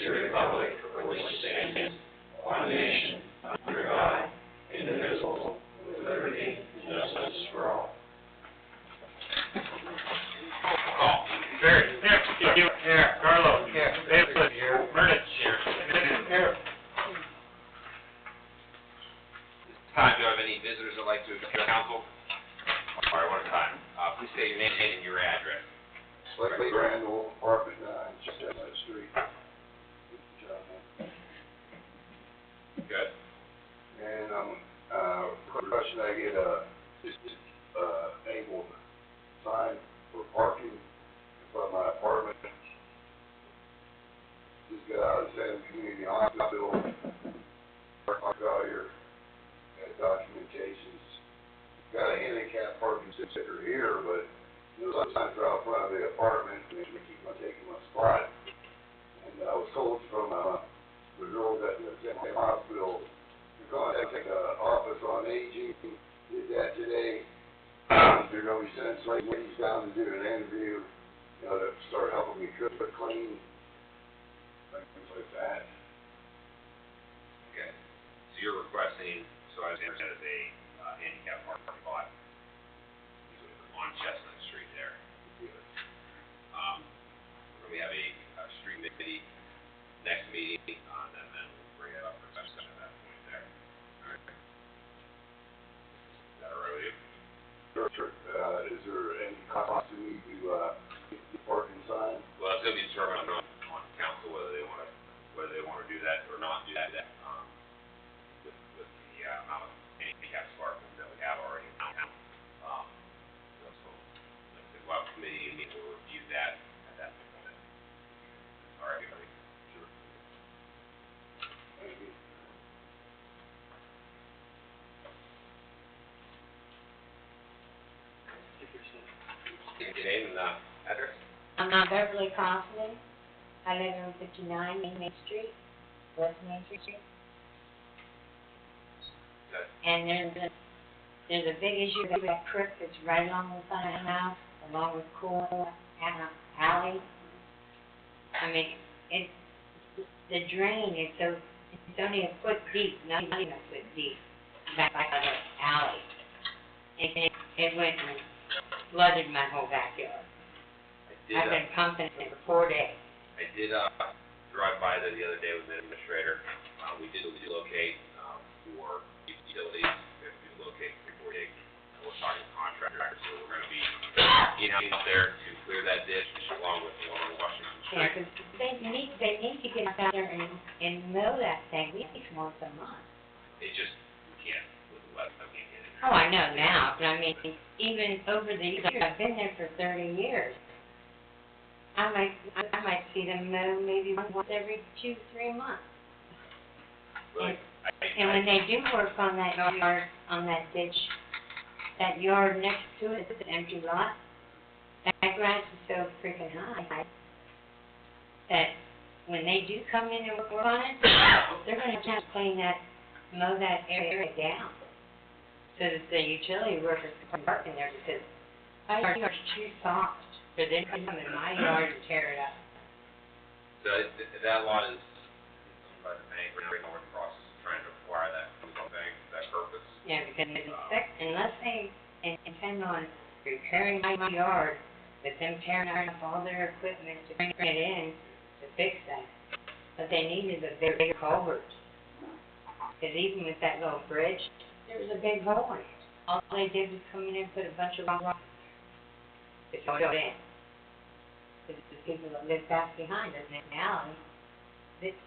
the republic for which it stands, one nation, under God, indivisible, with liberty and justice for all. Barry, here, Carlos, here, David, here, Mernich, here, here. This time, do you have any visitors that would like to address the council? All right, one time. Please state your name and your address. Blake Randall, apartment 9, Chestnut Street. Good. And question, I get angled sign for parking in front of my apartment. Just got out of the Salem Community Hospital, park failure, and documentations. Got a handicap parking sticker here, but there's a sign out front of the apartment, and they keep on taking my spot. And I was told from the girls at the Salem Hospital, you're going to take an office on aging. Did that today. They're going to be sending some ladies down to do an interview, to start helping me cook, clean, things like that. Okay. So you're requesting, so I understand it's a handicap parking spot on Chestnut Street there. We have a street committee next meeting, and then we'll bring it up for discussion at that point there. All right. Is that all right with you? Sure. Is there any cost to me to get the parking sign? Well, it's going to be determined on council whether they want to do that or not do that. With the amount of handicap parking that we have already in town. So like the WAP committee will review that at that point. All right, everybody. Sure. Thank you. Your name and address? I'm Beverly Kaufman. I live on 59 Main Street, West Main Street. Okay. And there's a big issue with that creek that's right along the side of the house, along with Cool Alley. I mean, the drain is it's only a foot deep, not even a foot deep, back by the alley. And it went and flooded my whole backyard. I've been pumping it for 4 days. I did drive by there the other day with the administrator. We did locate for utilities. We have to locate before they. We're talking contractors, so we're going to be in-house there to clear that ditch along with Washington Street. Yeah, because they need to get out there and mow that thing at least once a month. It just can't with the weather. I can't get in there. Oh, I know now, but I mean, even over the years, I've been there for 30 years. I might see them mow maybe once every 2-3 months. Really? And when they do work on that yard, on that ditch, that yard next to it, it's an empty lot, that grass is so freaking high that when they do come in and work on it, they're going to have to mow that area down so that the utility workers can park in there, because my yard is too soft for them to come in my yard and tear it up. So that lot is owned by the bank. We're in the process of trying to acquire that from the bank for that purpose. Yeah, because unless they intend on repairing my yard, with them tearing up all their equipment to bring it in to fix that, what they need is a big culvert. Because even with that little bridge, there was a big hole in it. All they did was come in and put a bunch of rock to fill it in. Because the people that live back behind us in the alley,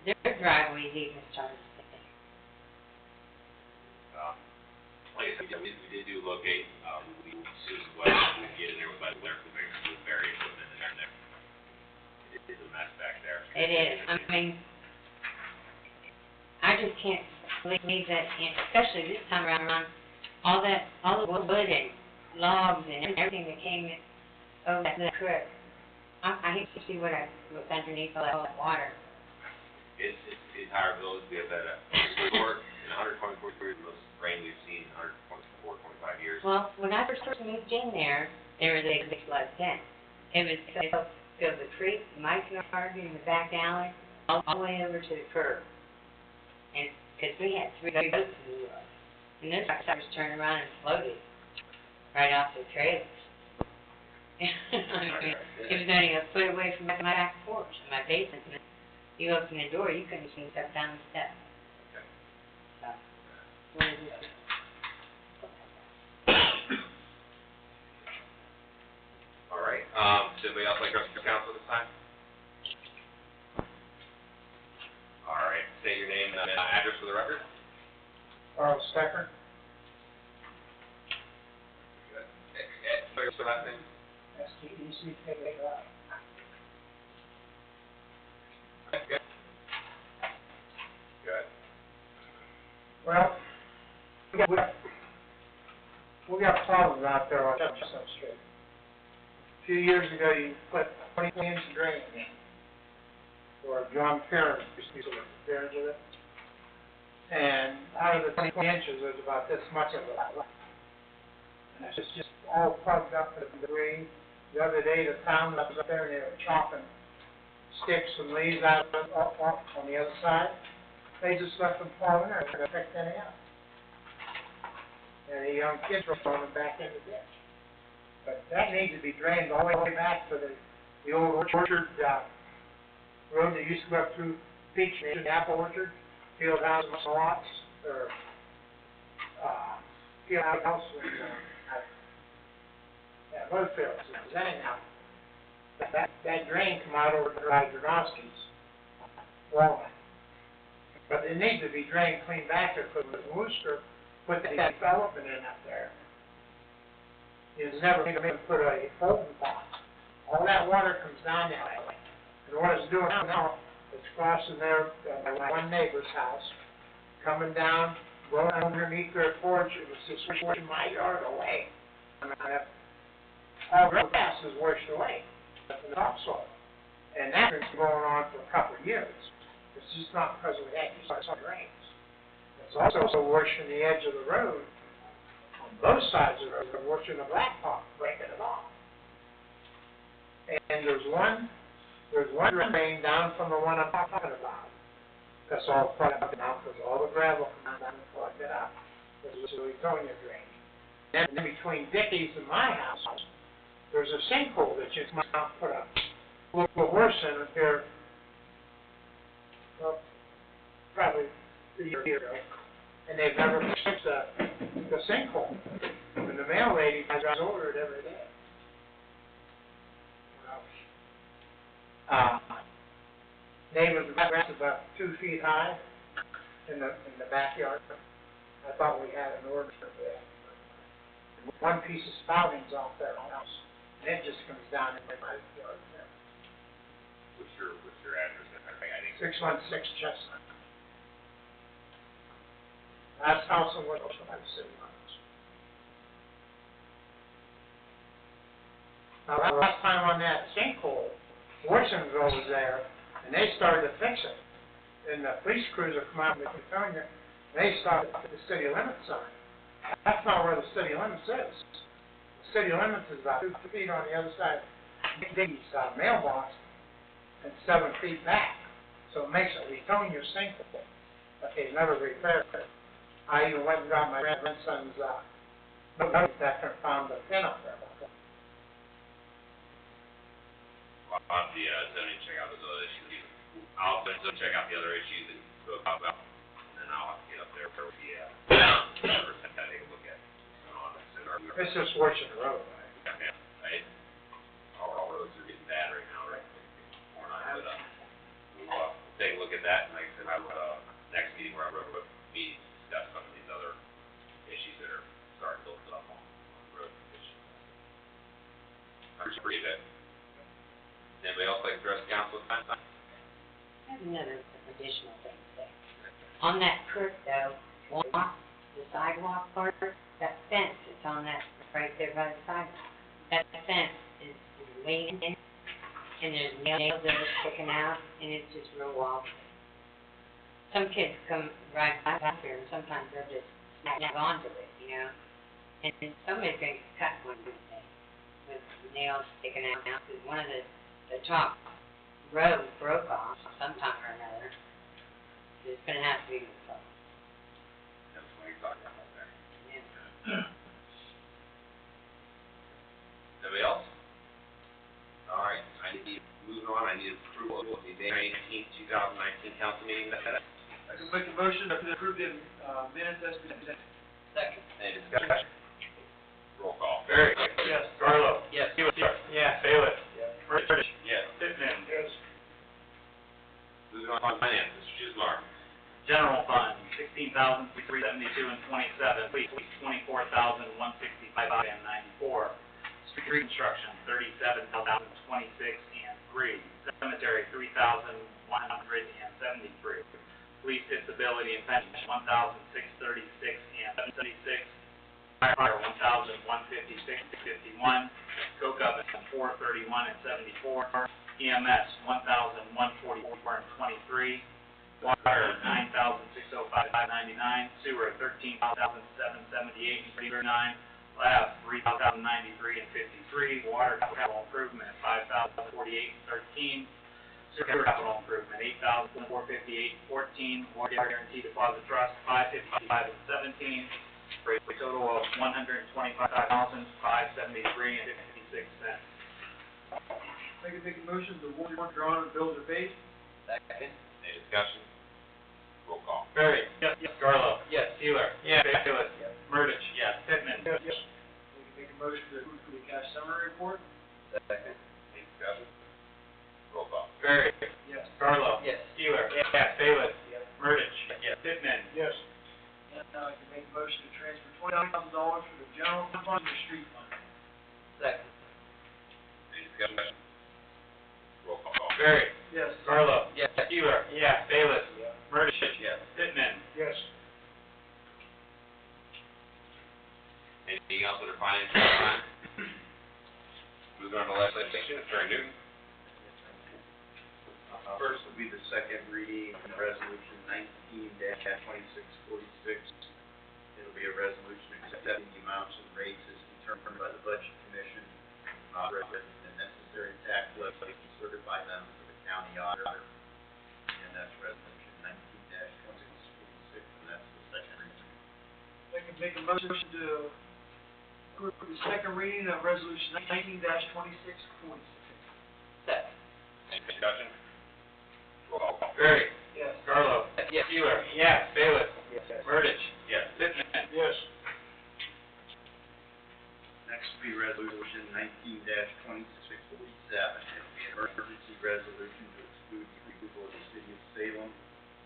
their driveways even started to sink. Like I said, we did do locate. We soon as well we get in there with my clear with very equipment in there. It is a mess back there. It is. I mean, I just can't believe that, especially this time around, all the wood and logs and everything that came in over that creek. I hate to see what's underneath all that water. It's the entire village. We have had a resort in 124 years, the most rain we've seen in 124, 25 years. Well, when I first moved in there was a big flood then. It was filled the creek, my yard, in the back alley, all the way over to the curb. And, cause we had 3 boats in the yard. And those suckers turned around and floated right off the trailers. I mean, it was only a foot away from my back porch, in my basement. And you open the door, you couldn't see step down the steps. So, what is this? All right, does anybody else like to address the council this time? All right, state your name and address for the record. Carl Stecker. Good. What's your last name? STECKI. Good. Good. Well, we got problems out there on Chestnut Street. A few years ago, you put 20-inch drain in, or John Ferris used to there with it. And out of the 20 inches, there's about this much of it left. And it's just all plugged up with debris. The other day, the town was up there and they were chopping sticks and leaves out on the other side. They just left them fall in there, they picked any up. And the young kids were throwing them back in the ditch. But that needs to be drained all the way back to the old orchard, road that used to go up through Peach Nation, Apple Orchard, Field House, lots, or, Field House, and, Woodfields, anyhow. That drain come out over to Jadrowski's Walnut. But it needs to be drained clean back there, because Worcester put that development in up there. It's never going to put a holding pond. All that water comes down that way. And what it's doing now, it's crossing their, one neighbor's house, coming down, going underneath their porch. It was just washing my yard away. And all the grass is washed away, in the topsoil. And that's been going on for a couple of years. It's just not because we had some rains. It's also washing the edge of the road, on both sides of the road, washing the blacktop, breaking it off. And there's one drain down from the one I'm talking about. That's all plugged up now, because all the gravel comes down and plugged it up. This is the Latonia drain. And then between Dickey's and my house, there's a sinkhole that you must not put up. A little worse than it here, well, probably a year ago. And they've never fixed the sinkhole. And the mail lady drives over it every day. Neighbor's grass is about 2 feet high in the backyard. I thought we had an ordinance for that. One piece of spouting's off their house, and it just comes down in my yard there. What's your address? I think 616 Chestnut. Last house in Woodville by the city limits. Now, last time on that sinkhole, Watsonville was there, and they started to fix it. And the police cruiser come out with Latonia, and they stopped at the city limits sign. That's not where the city limits is. The city limits is about 2 feet on the other side of Dickey's mailbox, and 7 feet back. So it makes it Latonia sinkhole, but they've never repaired it. I even went and got my grandson's note detector and found the pin up there. I'll have the zoning check out those other issues. I'll also check out the other issues that you spoke about, and then I'll have to get up there for the, take a look at. It's just washing the road, right? Yeah, right. All roads are getting bad right now, right? We're not, but, we'll take a look at that, and like I said, I will, next meeting where I wrote a meeting, discuss some of these other issues that are starting to build up on road conditions. I appreciate that. Anybody else like to address council at this time? I have another additional thing to say. On that curb though, the sidewalk part, that fence that's on that, right there by the sidewalk, that fence is leaning, and there's nails that are sticking out, and it's just real wobbly. Some kids come right by here, and sometimes they'll just snap onto it, you know? And somebody's going to cut one day with nails sticking out, because one of the top road broke off sometime or another. It's gonna have to be replaced. That's what you're talking about there. Yeah. Anybody else? All right, moving on, I need approval of the May 18th, 2019 council meeting minutes. I can make a motion to approve the, minutes as presented. Second. Any discussion? Roll call. Barry. Yes. Garlow. Yes. Steeler. Yeah. Bailiff. Yes. Burgess. Yes. Pittman. Yes. Moving on to finance, Mr. Chusmar. General fund, $16,372.27, police, $24,165.94. Street construction, $37,026.03. Cemetery, $3,173. Police disability and pension, $1,636.76. Fire, $1,156.51. Co-government, $431.74. EMS, $1,144.23. Water, $9,605.99. Sewer, $13,778.39. Lab, $3,093.53. Water capital improvement, $5,048.13. Sewer capital improvement, $8,458.14. Water guarantee deposit trust, $555.17. For a total of $125,573.56. I can make a motion to warrant drawn and bills are paid. Second. Any discussion? Roll call. Barry. Yes. Garlow. Yes. Steeler. Yes. Bailiff. Yes. Murdich. Yes. Pittman. Yes. I can make a motion to approve the cash summary report. Second. Any discussion? Roll call. Barry. Yes. Garlow. Yes. Steeler. Yes. Bailiff. Yes. Murdich. Yes. Pittman. Yes. And now I can make a motion to transfer $20,000 from the general fund to the street fund. Second. Any discussion? Roll call. Barry. Yes. Garlow. Yes. Steeler. Yes. Bailiff. Yeah. Murdich. Yes. Pittman. Yes. Anything else under finance at this time? Moving on to legislation, Attorney Newton. First will be the second reading of resolution 19-2646. It'll be a resolution accepting the amounts and rates as determined by the Budget Commission, the necessary tax levy considered by them for the county auditor. And that's resolution 19-2646, and that's the second reading. I can make a motion to approve the second reading of resolution 19-2646. Second. Any discussion? Roll call. Barry. Yes. Garlow. Yes. Steeler. Yes. Bailiff. Yes. Murdich. Yes. Pittman. Yes. Next will be resolution 19-2647. It'll be an emergency resolution to exclude the approval of the city of Salem,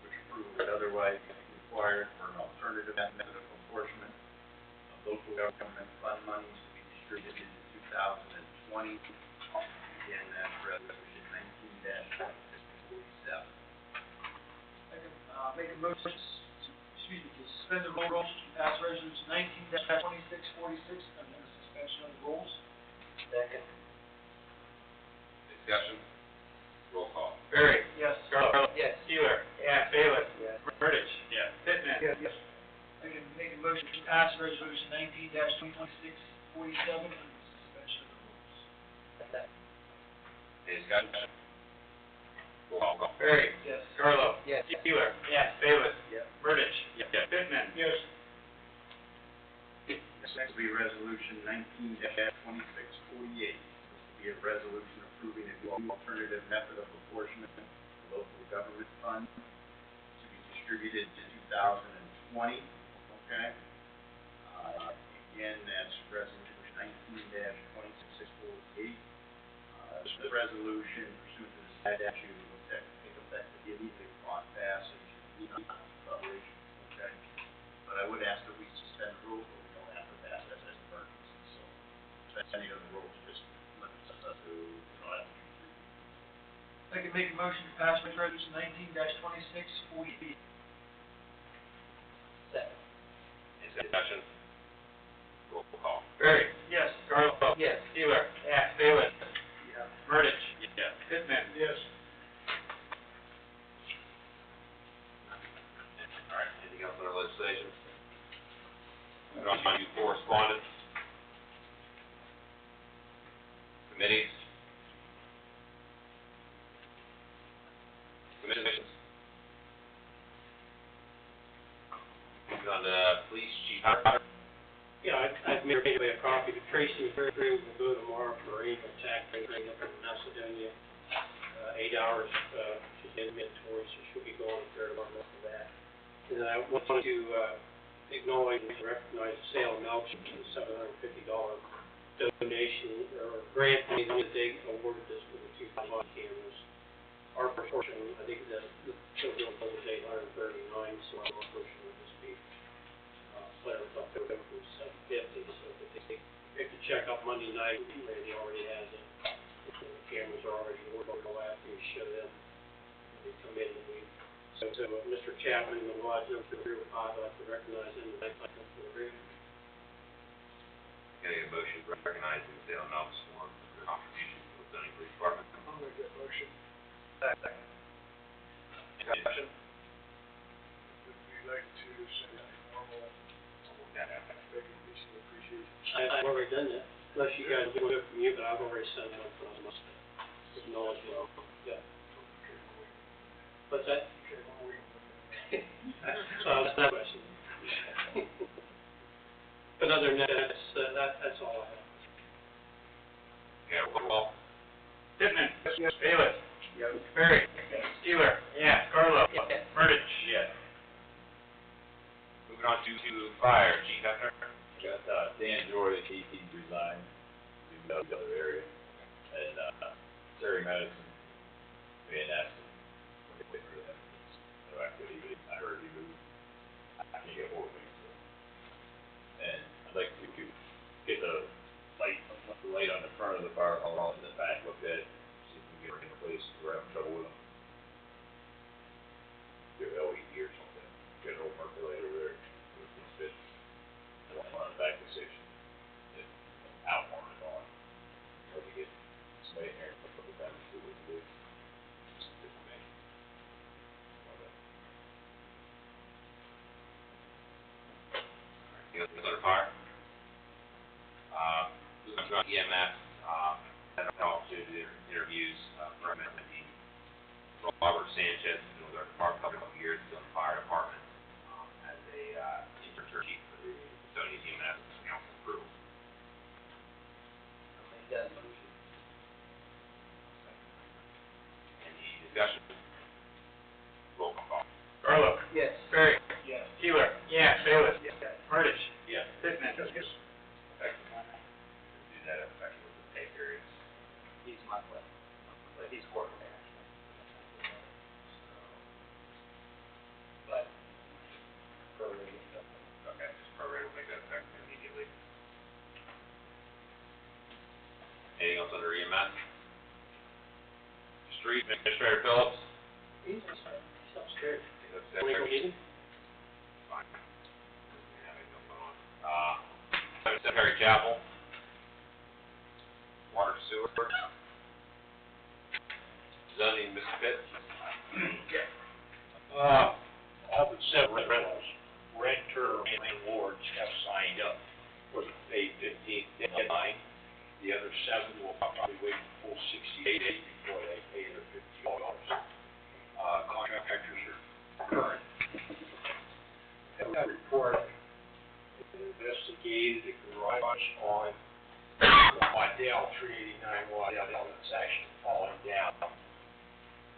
which approval would otherwise be required for an alternative method of apportionment of local government fund monies to be distributed in 2020. Again, that's resolution 19-2647. I can, make a motion, to suspend the rules, to pass resolution 19-2646, and then a suspension of the rules. Second. Discussion? Roll call. Barry. Yes. Garlow. Yes. Steeler. Yes. Bailiff. Yes. Murdich. Yes. Pittman. Yes. I can make a motion to pass resolution 19-2647, and suspension of the rules. Second. Any discussion? Roll call. Barry. Yes. Garlow. Yes. Steeler. Yes. Bailiff. Yes. Murdich. Yes. Pittman. Yes. Next will be resolution 19-2648. This will be a resolution approving a new alternative method of apportionment of the local government fund to be distributed in 2020, okay? Again, that's resolution 19-2648. This resolution pursuant to the statute will take effect immediately upon passage, need not be published, okay? But I would ask that we suspend the rules, but we don't have to pass that as an emergency, so suspending of the rules just limits us to, have to do 3 readings. I can make a motion to pass resolution 19-2648. Second. Any discussion? Roll call. Barry. Yes. Garlow. Yes. Steeler. Yes. Bailiff. Yeah. Murdich. Yes. Pittman. Yes. All right, anything else on our legislation? Moving on to correspondence. Committees. Yeah, I've made a copy to Tracy, very agreeable to go tomorrow for Eagle attack, training up in Macedonia. 8 hours, she's in inventory, so she'll be going up there tomorrow for that. And I want to, acknowledge and recognize the sale of Melksham, the $750 donation, or grant money that they awarded us for the 2 body cameras. Our portion, I think the total was $839, so our portion would just be, split up to $750, so if they pick the check up Monday night, Randy already has it. The cameras are already ordered, go after you show them, when they come in, and we, so Mr. Chapman, the lodge number 305, I'd like to recognize him, and thank him for the agreement. Getting a motion recognizing the sale of Melvin Swan for their contribution to the zoning police department. I'll make that motion. Second. Discussion? Would we like to send out a formal recognition of appreciation? I've already done that, unless you guys do it from you, but I've already sent one for us. Acknowledge well, yeah. What's that? Okay, well, That's that question. But other than that, that's all I have. Yeah, well, Pittman. Yes. Bailiff. Yes. Perry. Steeler. Yeah. Carlo. Yeah. Murdich. yes. Moving on to fire, Chief Hefner. Got, Dan Joy, he resigned, moved out to the other area, and, Terry Madison, we had asked him, when they went for that, no activity, but I heard he moved, I can't get hold of him, so. And I'd like to get the light on the front of the fire hall in the back, look at it, see if we can get it in place, we're having trouble with them. Do LED or something, get an old percolator over there, it's fit. I don't want to back the station, out on it on, or to get somebody in there, put the damage to what it is. Just good for me. You guys under fire? Moving on to EMS, had an opportunity to interviews, for MSD. Robert Sanchez, who was our department for a couple of years, in the fire department, as a, intern chief for the Stony EMS council approval. Any discussion? Roll call. Carlo. Yes. Perry. Yes. Steeler. Yeah. Bailiff. Yes. Murdich. Yeah. Pittman. Yes. Do that effective with the pay periods. He's monthly, but he's quarterly, actually. But, Okay, just program will make that effective immediately. Anything else under EMS? Street Administrator Phillips? He's upstairs. Is that Can we go secretary? get him? Fine. Yeah, I don't know. Secretary Chapel? Water sewer? Zoning, Mr. Pitts? All but 7 rentals, renter and wards have signed up for the May 15th deadline. The other 7 will probably wait the full 60 days before they pay their $50. Contractors are current. That report investigated a garage on Waddell, 389 Waddell, that's actually falling down.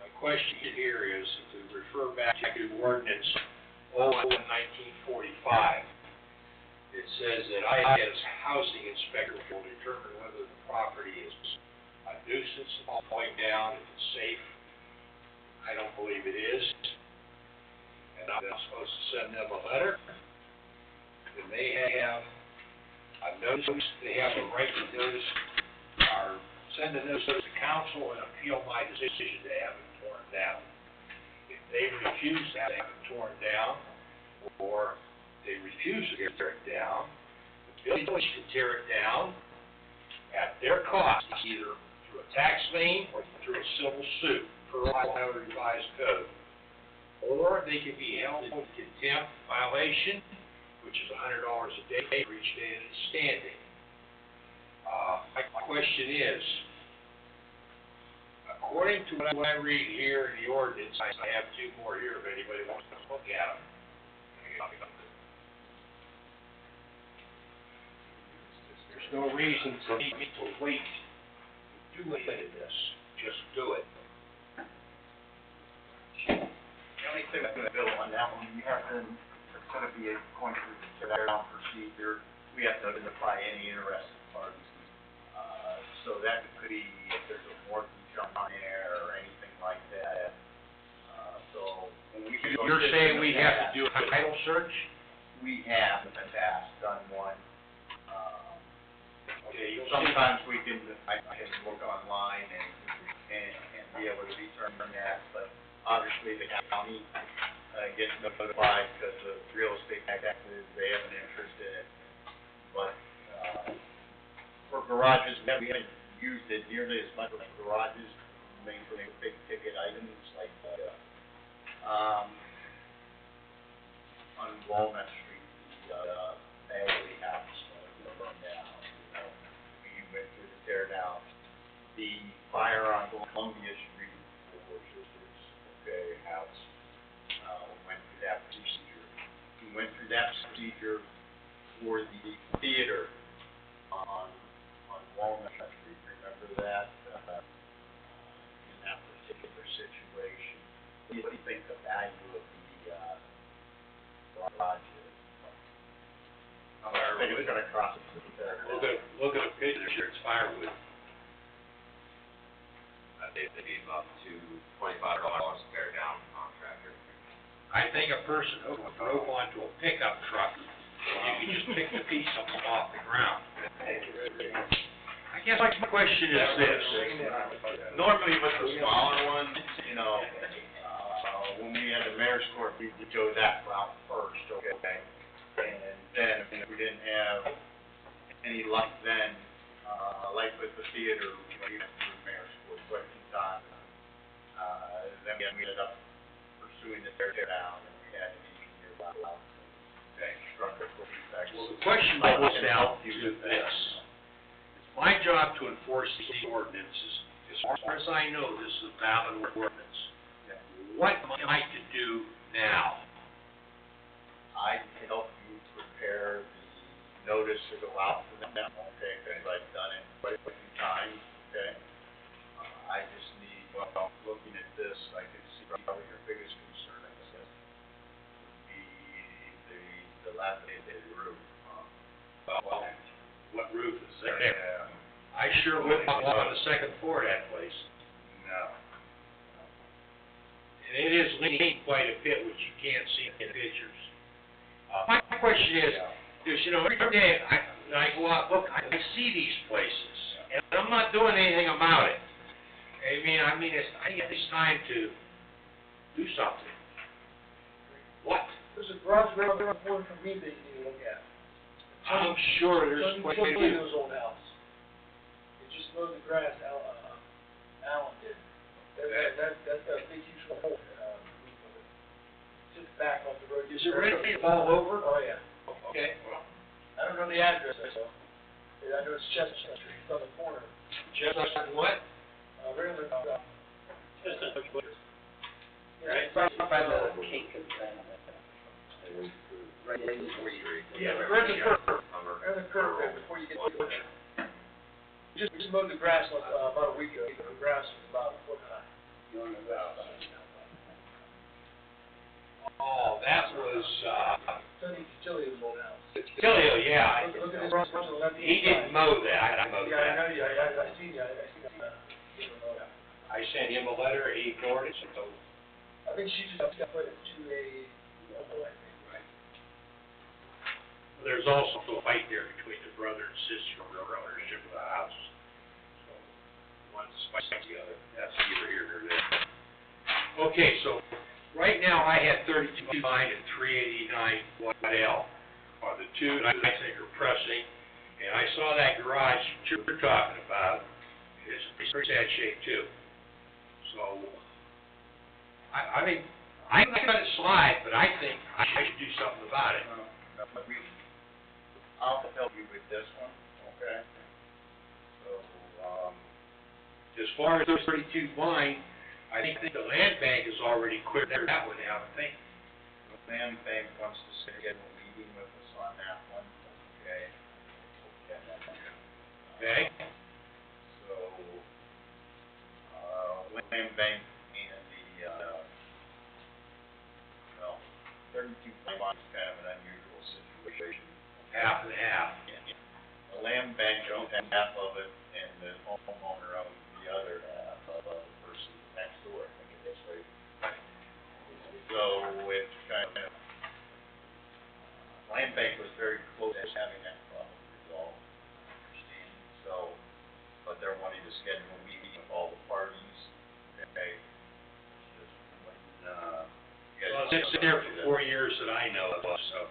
My question here is to refer back to ordinance 01/1945. It says that I, as housing inspector, will determine whether the property is a nuisance, falling down, if it's safe. I don't believe it is. And I'm supposed to send them a letter. And they have a notice, they have a right to notice, or send a notice to council and appeal my decision to have it torn down. If they refuse to have it torn down, or they refuse to tear it down, the village can tear it down at their cost, either through a tax lien or through a civil suit, per Ohio Revised Code. Or they can be held in contempt violation, which is $100 a day for each day that it's standing. My question is, according to what I read here in the ordinance, I have 2 more here if anybody wants to look at them. no reason for me to wait to do any of this, just do it. The only thing I'm gonna build on that one, you have to, it's gonna be going through the teardown procedure, we have to notify any interested parties. So that could be if there's a mortgage on there or anything like that. So when we do. You're saying we have to do a title search? We have in the past done one. Okay, Sometimes I can look online and be able to determine that, but obviously the county, gets notified because the real estate taxes, they have an interest in it. But, for garages, we haven't used it nearly as much for garages, mainly for big ticket items like, on Walnut Street, the, Bagley house, burned down, we went through the tear down. The fire on Columbia Street for Sisters, house, we went through that procedure. We went through that procedure for the theater on Walnut Street, remember that, in that particular situation? What do you think the value of the, garage is? I think it's gonna cost us Look at a picture, it's firewood. They gave up to $2,500 to tear down contractor. I think a person who drove onto a pickup truck, you can just pick the piece up off the ground. I guess my question is this, Normally with the smaller ones, when we had the mayor's court, we would go that route first, okay? And then if we didn't have any luck then, like with the theater, we went through the mayor's court quite a few times. Then we ended up pursuing the tear down and we had an engineer out. Okay, structural defects. well, the question boils down to this. It's my job to enforce these ordinances. As far as I know, this is a valid ordinance. What am I to do now? I can help you prepare the notice to go out to them, okay, because I've done it quite a few times, okay? I just need, looking at this, I can see probably your biggest concern, I guess, would be the dilapidated roof. Well, what roof is there? Yeah, I sure wouldn't want on the second floor of that place. no. And it is leaning quite a bit, which you can't see in the pictures. My question is, every day I go out, look, I see these places, and I'm not doing anything about it. I think it's time to do something. What? There's a garage around the corner from me that you need to look at. I'm sure there's Tony quite a few. Toledo's old house. He just mowed the grass, Alan did. That's a big huge hole, just back off the road. Is it ready to fall over? Oh, yeah. Okay. I don't know the address, so, I know it's Chestnut Street, it's on the corner. Just what? Right on the, Right by the cake and thing. Right before you. yeah, right in the curve, right in the curve there before you get to the orchard. Just mowed the grass about a week ago, the grass was about a foot high. Oh, that was, Tony Toledo's old house. Tilio, yeah. Look at his brush on the left hand side. He didn't mow that, I mowed Yeah, I know, that. I seen that. I sent him a letter, he ignored it, so. I think she just put it to a, I think. There's also a fight there between the brother and sister over ownership of the house. So, one's fighting the other, that's neither here nor there. Okay, so, right now I had 32.9 and 389 Waddell are the two that I think are pressing. And I saw that garage that you're talking about, it's in pretty bad shape too. So, I mean, I'm not gonna slide, but I think I should do something about it. I'll help you with this one, okay? So, As far as those 32 fine, I think the land bank has already cleared that one out, I think. the land bank wants to schedule a meeting with us on that one, okay? Okay? So, land bank and well, 32 lot is kind of an unusual situation. Half and half. The land bank owns half of it, and the homeowner owns the other half of the person next door, I think it is, right? So it's kind of, land bank was very close to having that problem resolved, I understand. So, but they're wanting to schedule a meeting with all the parties, okay? Just when, you guys Well, want it's to been there do for that. 4 years that I know of, so.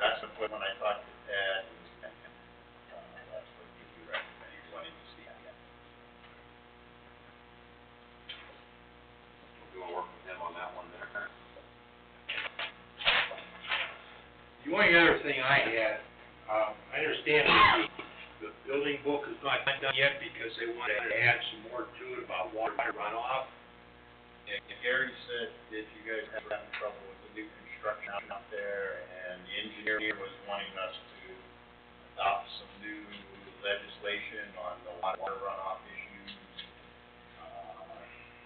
That's when I talked to Ted, that's what he recommended, wanting to see again. Do you wanna work with him on that one there? The only other thing I had, I understand that the building book is not done yet because they wanted to add some more to it about water runoff. And Gary said that you guys have having trouble with the new construction out there, and the engineer was wanting us to adopt some new legislation on the water runoff issues.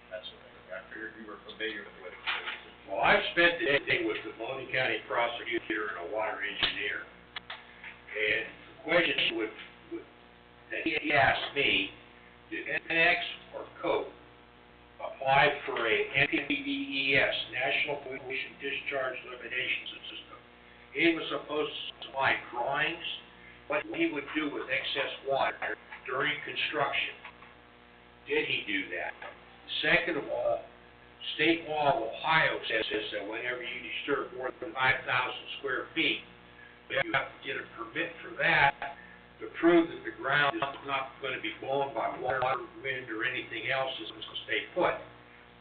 That's what I figured you were familiar with it. Well, I've spent the day with the Mahoney County prosecutor and a water engineer. And the question that he asked me, did NX or COPE apply for a NPDES, National Pollution Discharge Elimination System? He was supposed to supply drawings, what he would do with excess water during construction. Did he do that? Second of all, state law of Ohio says that whenever you disturb more than 5,000 square feet, you have to get a permit for that to prove that the ground is not going to be blown by water, wind, or anything else is going to stay put.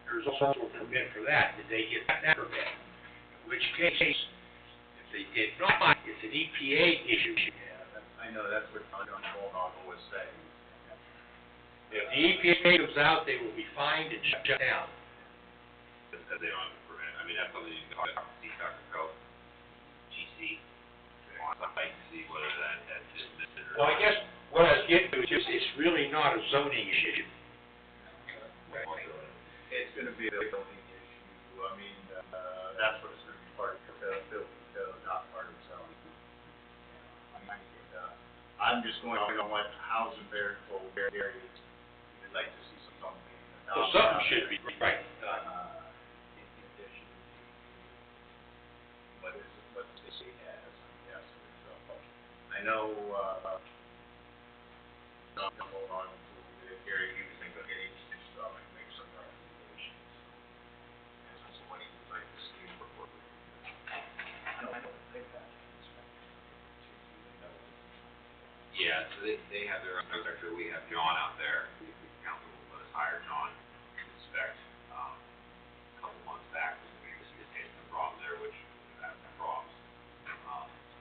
There's also a permit for that. Did they get that permit? In which case, if they did not, it's an EPA issue. Yeah, I know that's what John Bullhoggle was saying. If the EPA comes out, they will be fined and shut down. That they don't have a permit, I mean, that's something you can talk about, see Dr. Coe, GC, on site, see whether that's just listed or. Well, I guess what I was getting to is just, it's really not a zoning issue. It's gonna be a building issue, I mean, that's what it's gonna be part of the building code, not part of zoning. I'm just going on what Housing Bear told Gary, we'd like to see something. Well, something should be right. In addition to what the state has, I'm guessing, so. I know, not to hold on to Gary, he was gonna get into stuff and make some recommendations. As to what he would like to see for work. I don't think that. Yeah, so they have their own inspector, we have John out there, the council will let us hire John to inspect, a couple months back, we just had some problems there, which we've had some problems.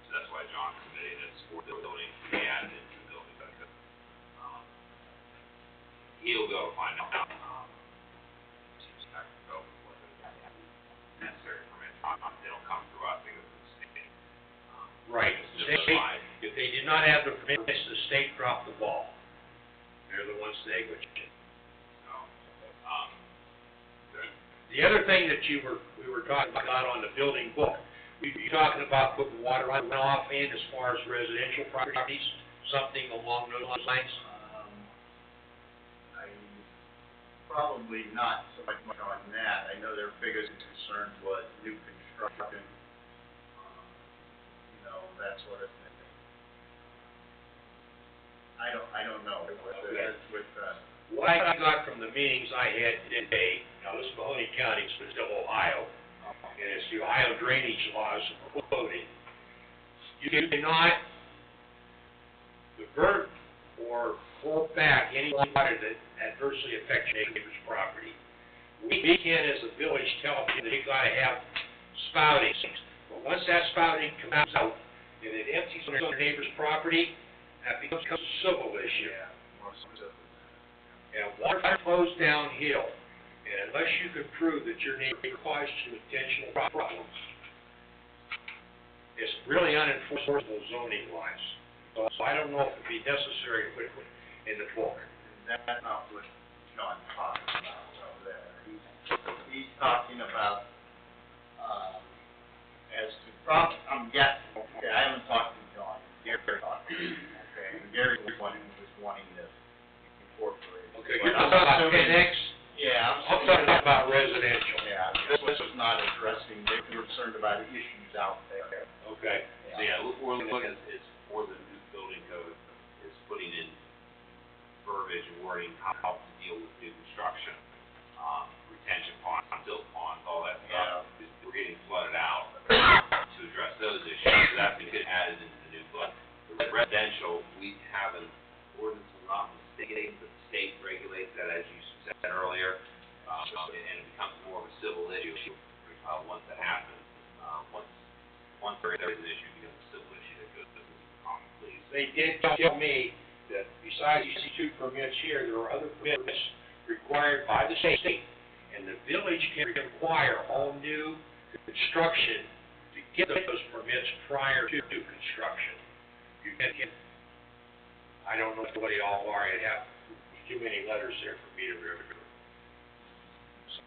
So that's why John committed this for the building to be added into the building, because, he'll go find out, seems like to go, whether they have necessary permits, they don't come through us, they go to the state. Right. Just apply. If they did not have the permits, the state dropped the ball. They're the ones negligent. So, The other thing that we were talking about on the building book, we were talking about putting water runoff in as far as residential properties, something along those lines. I, probably not so much on that, I know their biggest concern was new construction, that sort of thing. I don't know, What I got from the meetings I had today, now this is Mahoney County, so it's still Ohio, and it's the Ohio drainage laws quoted. You cannot divert or hold back any water that adversely affects your neighbor's property. We can, as a village, tell them that they've got to have spouting, but once that spouting comes out, and it empties on their neighbor's property, that becomes a civil issue. Yeah, more specific. And water flows downhill, and unless you can prove that your neighbor caused you intentional problems, it's really unenforceable zoning wise. So I don't know if it'd be necessary to put it in the book. That's not what John's talking about over there. He's talking about, as to I'm guessing, okay, I haven't talked to John, Gary talked to him, okay, and Gary was wanting this incorporated. Okay, But you're I'm talking about assuming- annex? Yeah, I'm talking about residential. Yeah, this is not addressing, they're concerned about issues out there. Okay. So, yeah, we're looking at, it's for the new building code, is putting in verbiage and wording how to deal with new construction, retention ponds, silt ponds, all that stuff. We're getting flooded out to address those issues, so that's been added into the new book. The residential, we have an ordinance, if I'm not mistaken, but the state regulates that, as you said earlier, and it becomes more of a civil issue, once that happens. Once there is an issue, it becomes a civil issue that goes to the common pleas. They did tell me that besides these two permits here, there are other permits required by the state, and the village can require all new construction to get those permits prior to construction. You can, I don't know what they all are, I have too many letters there for me to remember.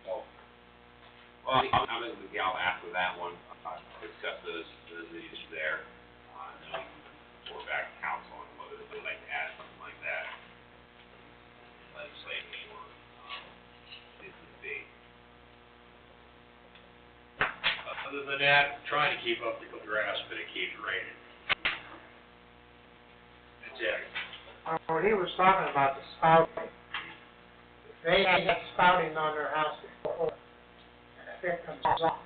So, Well, I'm in the gal after that one, discuss those issues there, and then we can report back to council on whether they'd like to add something like that. Legislation or, it would be. other than that, I'm trying to keep up the grass, but it keeps raining. That's it. When he was talking about the spouting, if they had spouting on their house before, and if it comes off,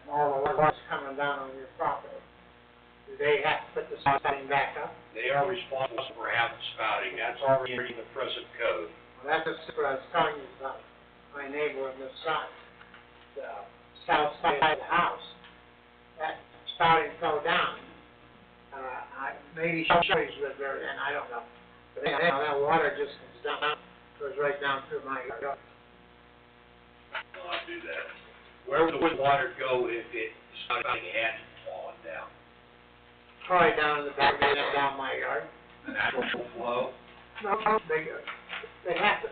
and all the water's coming down on your property, do they have to put the spouting back up? They are responsible for having spouting, that's already in the present code. Well, that's just what I was telling you about my neighbor on this side, the south side of the house. That spouting fell down. Maybe somebody's lived there, and I don't know. But anyhow, that water just comes down, goes right down through my yard. Will not do that. Where would the water go if it, spouting hadn't fallen down? Probably down in the back, and down my yard. A natural flow? No, they have to,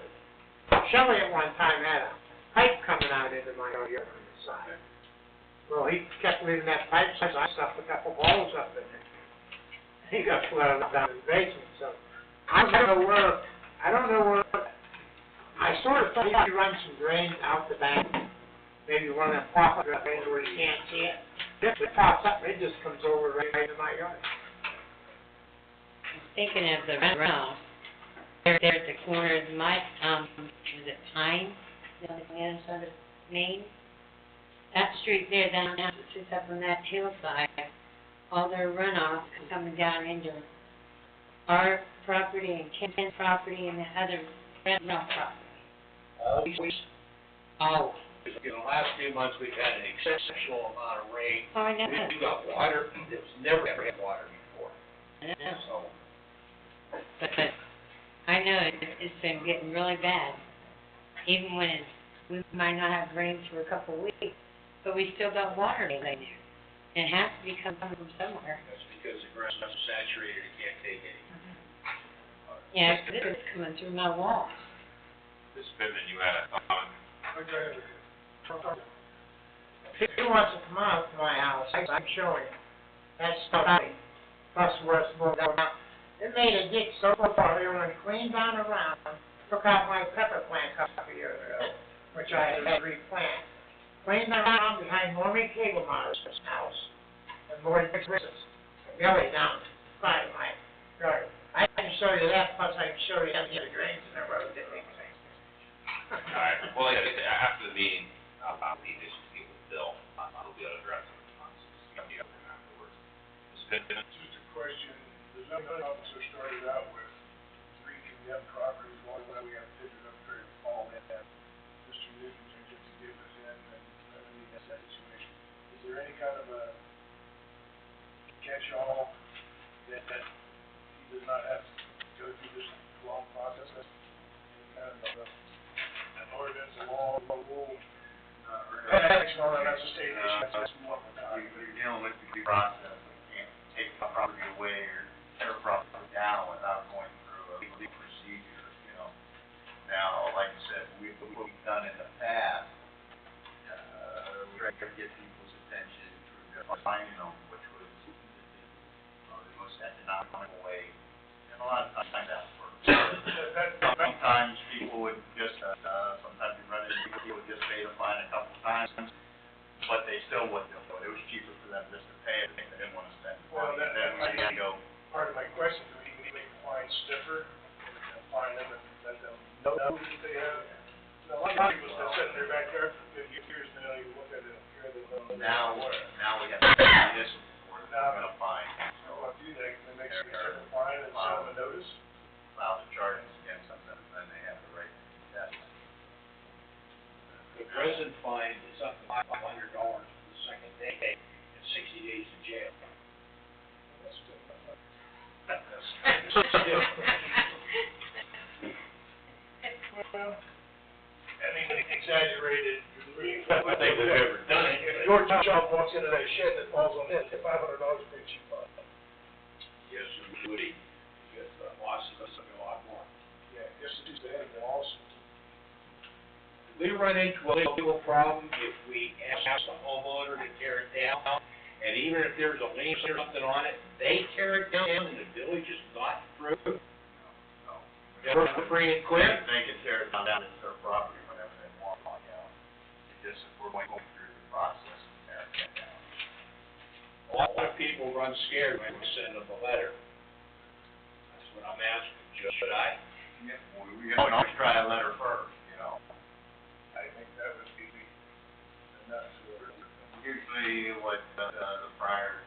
Shelley at one time had a pipe coming out into my yard on the side. Well, he kept leaving that pipe, so I stuffed a couple balls up in it. He got flooded down in the basement, so I don't know where, I sort of thought he run some drains out the back, maybe one of them pop-up drains where you can't see it. If it pops up, it just comes over right into my yard. Thinking of the runoff, there at the corner of my, is it Pine, the other side of Main? That street there, down, it's up on that hillside, all their runoff is coming down into our property and Ken's property and the other runoff property. Always. Oh, In the last few months, we've had an exceptional amount of rain. I know. We got water, it's never had water before, I know. so. But I know it's been getting really bad. Even when we might not have rain for a couple of weeks, but we still got water in there. And it has to be coming from somewhere. That's because the ground is saturated, it can't take any. Yeah, it's coming through my walls. Ms. Pittman, you had a comment? If he wants to come out to my house, I can show you. That's spouting, plus where it's moved down. It made a ditch so far, they went clean down around, took out my pepper plant a couple of years ago, which I had replanted. Cleaned around behind Norman Cablemar's house, and Morty Chris's, belly down by my yard. I can show you that, plus I can show you how the drains in the road that make sense. All right, well, yeah, after the meeting, about the issues to get with Bill, I'll be able to address them, so you have them afterwards. Ms. Pittman? Just a question, the zoning officer started out with 3 condemned properties, one that we have figured up for all that. Mr. Newton just to give us in and remedy that situation. Is there any kind of a catch-all that he does not have to go through this long process? Any kind of an ordinance, a law, a rule? That's a state issue, that's more of a You're dealing with the due process, you can't take the property away or tear lot of times that works. Sometimes people would just, sometimes you run into people who just pay the fine a couple times, but they still wouldn't do it. It was cheaper for them just to pay it, they didn't wanna spend the Well, money, and then when you go, Part of my question, do we need to make the fine stiffer, and fine them and let them know that they have? Now, a lot of people still sit in their backyard for 50 years, and they don't even look at it, care they don't know. now we have to do this, we're gonna fine, So I'll do that, they make a separate fine and send them a notice. file the charges against them, then they have the right to contest. The present fine is up to $500 for the second day, and 60 days in jail. That's still not much. Well, I mean, exaggerated, I think we've ever done it. If your child walks into that shed that falls on it, $500 pretty cheap fine. Yes, we would, because losses us a lot more. Yeah, just to do that, and also. We run into a legal problem if we ask the homeowner to tear it down, and even if there's a lien or something on it, they tear it down and the village is not through. They're free and clear. They can tear it down, it's their property whenever they want, you know. It's just, if we're going through the process of tearing it down. A lot of people run scared when we send them a letter. That's what I'm asking, should I? Yeah, we can always try a letter first, you know. I think that would be enough to. Usually what, the prior,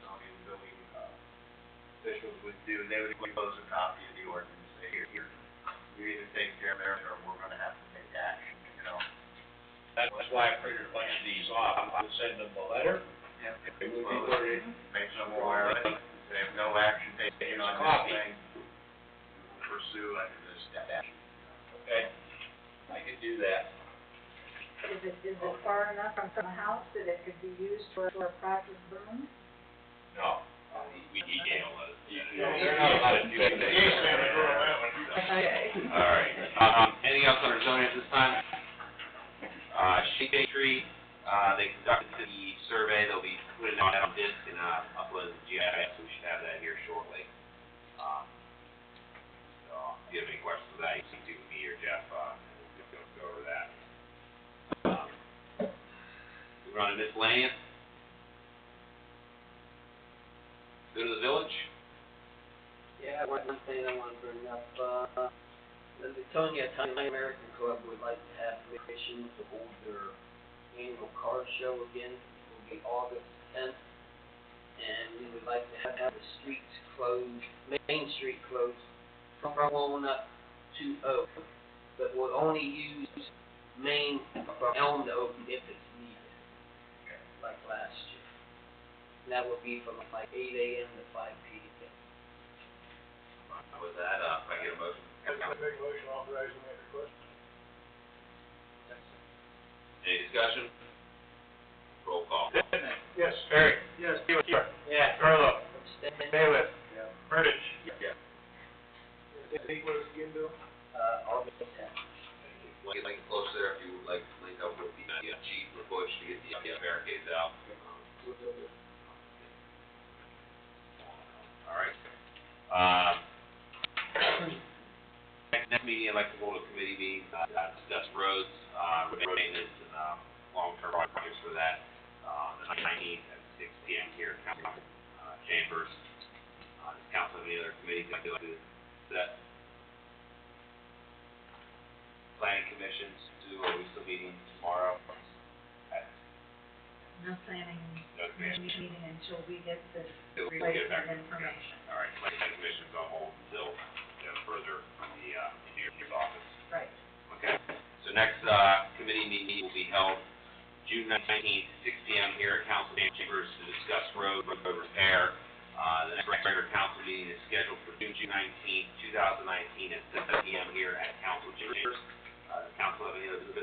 zoning, building, officials would do, they would close a copy of the ordinance, say, here, you either take care of it or we're gonna have to take action, you know. That's why I printed a bunch of these off. I would send them a letter. Yeah, if It it's would be closed, worded. make them aware of it, say if no action taken on Copy. this thing, we will pursue under this statute. Okay, I can do that. Is it far enough from the house that it could be used for a practice room? No. We can't let it. You're not allowed to do that. All right, anything else on our zoning at this time? Sheep Street, they conducted the survey, they'll be putting it on disc and, uploading the GIS, so we should have that here shortly. So, if you have any questions with that, you can do with me or Jeff, and we'll go over that. We run a miscellaneous. Go to the village. Yeah, one thing I wanna bring up, the Latonia Italian American Club would like to have permission to hold their annual car show again. It will be August 10th, and we would like to have the streets closed, Main Street closed from Walnut to Oak, but we'll only use Main from Elm to Oak if it's needed, like last year. And that would be from like 8 a.m. to 5 p.m. With that, if I get a motion. Make a motion authorizing that request. Any discussion? Roll call. Yes. Terry. Yes. Yeah. Carlo. Abstain. Bailiff. Yeah. Burdick. Yeah. The date was again, Bill? August 10th. Want to get close there if you would like to link up with the chief or Bush to get the barricades out. All right. Next meeting, I'd like to hold a committee meeting, discuss roads, road maintenance and, long-term projects for that, the 19th at 6 p.m. here at Council, Chambers. Does council have any other committees that would like to set? Planning commissions, are we still meeting tomorrow? No planning No commission. meeting until we get this We'll get replacement back. information. All right, planning commission's on hold until, further from the, engineer's office. Right. Okay, so next, committee meeting will be held June 19th, 6 p.m. here at Council Chambers to discuss road repair. The next regular council meeting is scheduled for June 19th, 2019 at 7 p.m. here at Council Chambers. Council have any other business